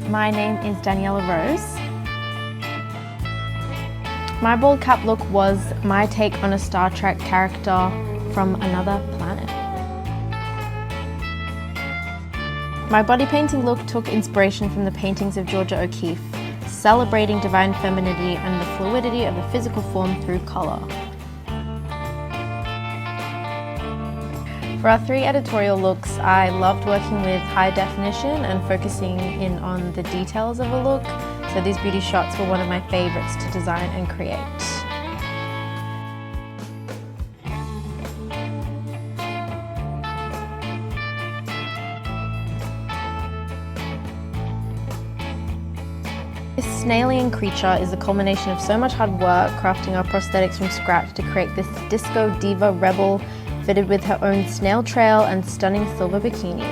My name is Daniela Rose. My bald cap look was my take on a Star Trek character from another planet. My body painting look took inspiration from the paintings of Georgia O'Keeffe, celebrating divine femininity and the fluidity of the physical form through colour. For our 3 editorial looks, I loved working with high definition and focusing in on the details of a look, so these beauty shots were one of my favourites to design and create. This snailian creature is a culmination of so much hard work crafting our prosthetics from scratch to create this disco diva rebel fitted with her own snail trail and stunning silver bikini.